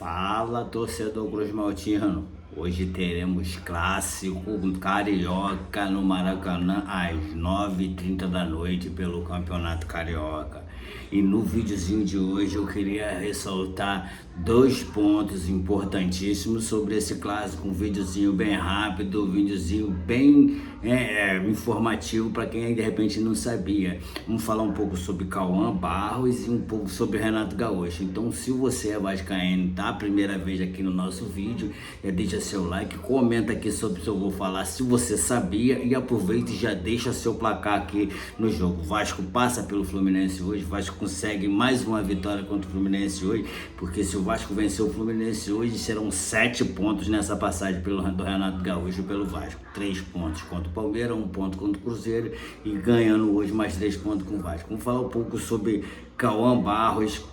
Fala, torcedor Cruz Maltino. Hoje teremos clássico carioca no Maracanã às 9h30 da noite pelo Campeonato Carioca. E no videozinho de hoje eu queria ressaltar dois pontos importantíssimos sobre esse clássico. Um videozinho bem rápido, um videozinho bem informativo para quem de repente não sabia. Vamos falar um pouco sobre Cauã Barros e um pouco sobre Renato Gaúcho. Então, se você é vascaíno, tá a primeira vez aqui no nosso vídeo, deixa seu like, comenta aqui sobre o que eu vou falar, se você sabia, e aproveita e já deixa seu placar aqui no jogo. Vasco passa pelo Fluminense hoje, Vasco consegue mais uma vitória contra o Fluminense hoje, porque se o Vasco vencer o Fluminense hoje, serão 7 pontos nessa passagem do Renato Gaúcho pelo Vasco. 3 pontos contra o Palmeiras, 1 ponto contra o Cruzeiro e ganhando hoje mais 3 pontos com o Vasco. Vamos falar um pouco sobre Cauã Barros,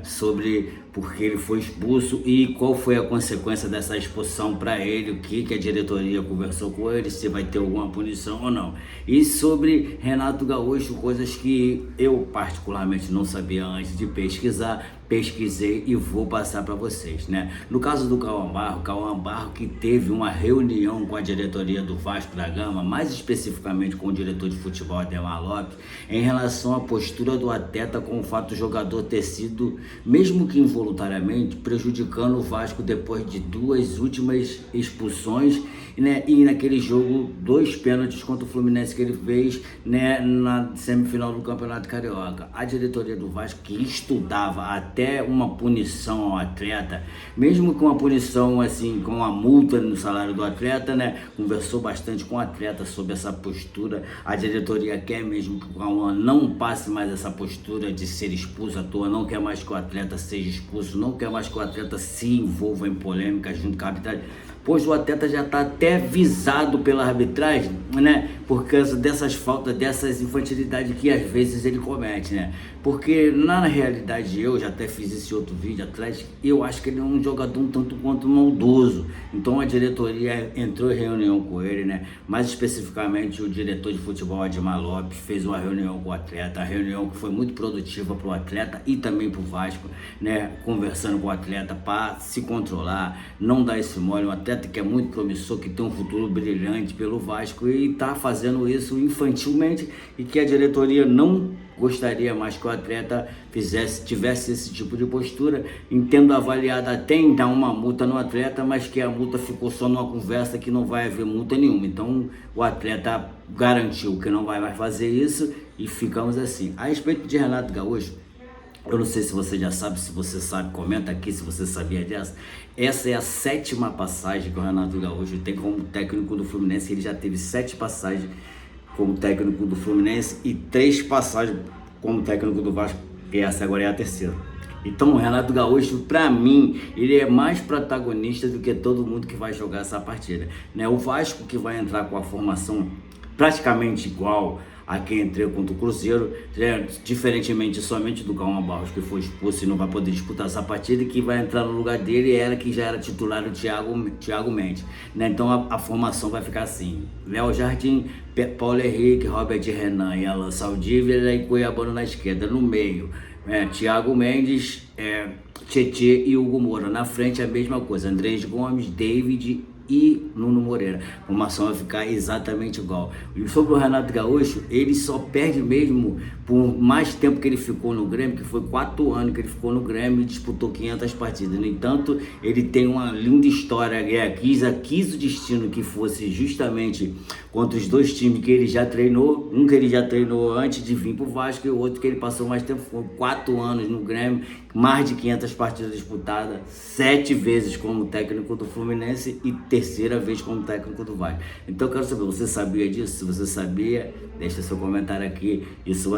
sobre porque ele foi expulso e qual foi a consequência dessa expulsão para ele, o que a diretoria conversou com ele, se vai ter alguma punição ou não. E sobre Renato Gaúcho, coisas que eu particularmente não sabia antes de pesquisar, pesquisei e vou passar para vocês, né? No caso do Cauã Barros que teve uma reunião com a diretoria do Vasco da Gama, mais especificamente com o diretor de futebol Ademar Lopes, em relação à postura do atleta com o fato do jogador ter sido, mesmo que involuntariamente, prejudicando o Vasco depois de 2 últimas expulsões, né? E naquele jogo, 2 pênaltis contra o Fluminense que ele fez, né, na semifinal do Campeonato Carioca. A diretoria do Vasco, que estudava até uma punição ao atleta, mesmo com uma punição assim, com uma multa no salário do atleta, né, conversou bastante com o atleta sobre essa postura. A diretoria quer mesmo que o Cauã não passe mais essa postura de ser expulso à toa, não quer mais que o atleta seja expulso, não quer mais que o atleta se envolva em polêmica junto com a arbitragem, pois o atleta já está até visado pela arbitragem, né, por causa dessas faltas, dessas infantilidades que às vezes ele comete, né, porque na realidade eu já até fiz esse outro vídeo atrás, eu acho que ele é um jogador um tanto quanto maldoso. Então a diretoria entrou em reunião com ele, né, mais especificamente o diretor de futebol Ademar Lopes fez uma reunião com o atleta, a reunião que foi muito produtiva para o atleta e também para o Vasco, né, conversando com o atleta para se controlar, não dar esse mole. Um atleta que é muito promissor, que tem um futuro brilhante pelo Vasco e está fazendo isso infantilmente, e que a diretoria não gostaria mais que o atleta tivesse esse tipo de postura, entendo avaliado até em dar uma multa no atleta, mas que a multa ficou só numa conversa, que não vai haver multa nenhuma. Então o atleta garantiu que não vai mais fazer isso e ficamos assim. A respeito de Renato Gaúcho, eu não sei se você já sabe, se você sabe, comenta aqui se você sabia dessa. Essa é a 7ª passagem que o Renato Gaúcho tem como técnico do Fluminense. Ele já teve 7 passagens como técnico do Fluminense e 3 passagens como técnico do Vasco, e essa agora é a 3ª. Então o Renato Gaúcho, para mim, ele é mais protagonista do que todo mundo que vai jogar essa partida, né? O Vasco, que vai entrar com a formação praticamente igual a quem entrou contra o Cruzeiro, diferentemente somente do Cauã Barros, que foi expulso e não vai poder disputar essa partida, e que vai entrar no lugar dele que já era titular, o Thiago Mendes, né? Então a formação vai ficar assim: Léo Jardim, Paulo Henrique, Robert Renan e Alan Saldívia, e Cuiabano na esquerda. No meio, Thiago Mendes, Tietê e Hugo Moura. Na frente a mesma coisa: Andrés Gomes, David e Nuno Moreira. A formação vai ficar exatamente igual. E sobre o Renato Gaúcho, ele só perde mesmo por mais tempo que ele ficou no Grêmio, que foi 4 anos que ele ficou no Grêmio e disputou 500 partidas. No entanto, ele tem uma linda história, quis o destino que fosse justamente contra os 2 times que ele já treinou, um que ele já treinou antes de vir pro Vasco e o outro que ele passou mais tempo. Foi 4 anos no Grêmio, mais de 500 partidas disputadas, 7 vezes como técnico do Fluminense e 3ª vez como técnico do Vasco. Então eu quero saber, você sabia disso? Se você sabia, deixa seu comentário aqui. Isso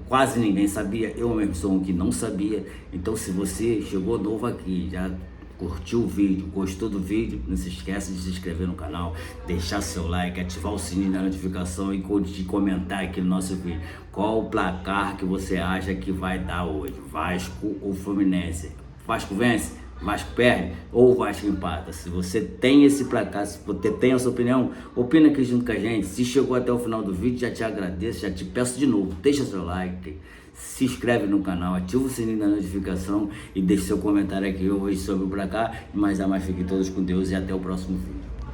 quase ninguém sabia, eu mesmo sou um que não sabia. Então se você chegou novo aqui, já curtiu o vídeo, gostou do vídeo, não se esqueça de se inscrever no canal, deixar seu like, ativar o sininho da notificação e de comentar aqui no nosso vídeo qual o placar que você acha que vai dar hoje, Vasco ou Fluminense. Vasco vence? Vasco perde ou o Vasco empata? Se você tem esse placar, se você tem a sua opinião, opina aqui junto com a gente. Se chegou até o final do vídeo, já te agradeço, já te peço de novo, deixa seu like, se inscreve no canal, ativa o sininho da notificação e deixe seu comentário aqui. Eu vou ir sobre pra cá, mas a mais fiquem todos com Deus e até o próximo vídeo.